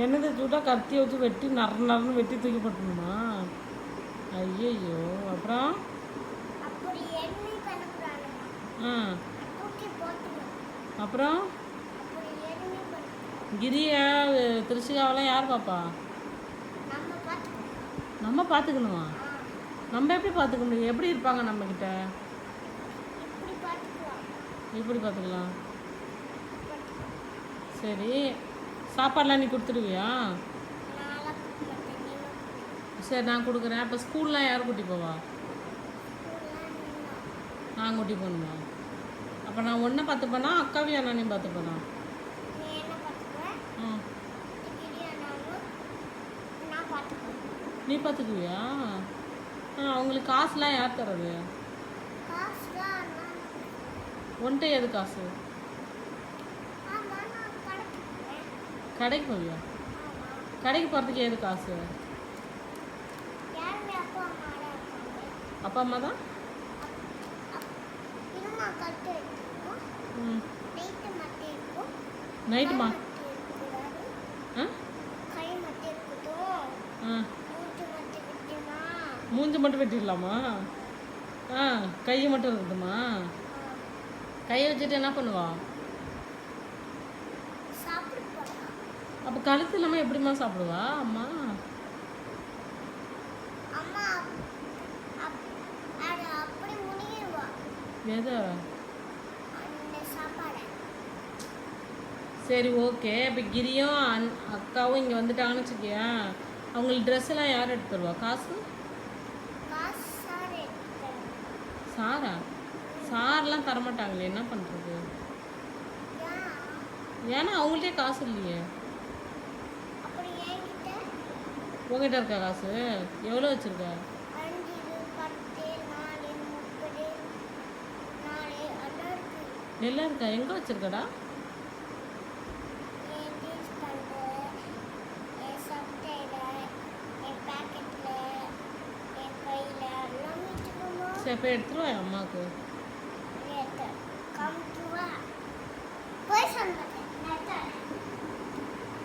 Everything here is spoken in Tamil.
என்னது சூடாக கத்தி வச்சு வெட்டி நரன்னு வெட்டி தூக்கி போட்டணுமா? ஐயையோ, அப்புறம் ஆ அப்புறம் கிரியா திருஷிகாவெல்லாம் யார் பாப்பா? நம்ம பார்த்துக்கணுமா? நம்ம எப்படி பார்த்துக்க முடியும்? எப்படி இருப்பாங்க நம்மக்கிட்ட? இப்படி பார்த்துக்கலாம். சரி, சாப்பாடெலாம் நீ கொடுத்துடுவியா? சரி, நான் கொடுக்குறேன். அப்போ ஸ்கூல்லாம் யார் கூட்டி போவா? நான் கூட்டி போகணுமா? அப்போ நான் ஒன்றை பார்த்துப்பேனா அக்காவையும் அண்ணனையும் பார்த்துப்பேனா? நீ பார்த்துக்குவியா? அவங்களுக்கு காசுலாம் யார் தர்றது? ஒன்ட்ட எது காசு? கடைக்கு போவியா? கடைக்கு போகிறதுக்கு ஏது காசு? அப்பா அம்மா தான். நைட்டுமா? மூஞ்சி மட்டும் வெட்டிடலாமா? கையை மட்டும் இருக்குதுமா? கையை வச்சுட்டு என்ன பண்ணுவா? அப்போ கழுத்து இல்லாமல் எப்படிம்மா சாப்பிடுவா அம்மா? எதை? சரி, ஓகே. இப்போ கிரியும் அக்காவும் இங்கே வந்துட்டாங்கன்னு வச்சுக்கியா, அவங்களுக்கு ட்ரெஸ் எல்லாம் யார் எடுத்து தருவா? காசு சாரா? சாரெலாம் தரமாட்டாங்களே, என்ன பண்ணுறது? ஏன்னா அவங்கள்ட்டே காசு இல்லையே. உங்ககிட்ட இருக்கா காசு? எவ்வளோ வச்சுருக்க? எல்லாம் இருக்கா? எங்கே வச்சுருக்கடா? சரி, இப்போ எடுத்துருவா அம்மாவுக்கு.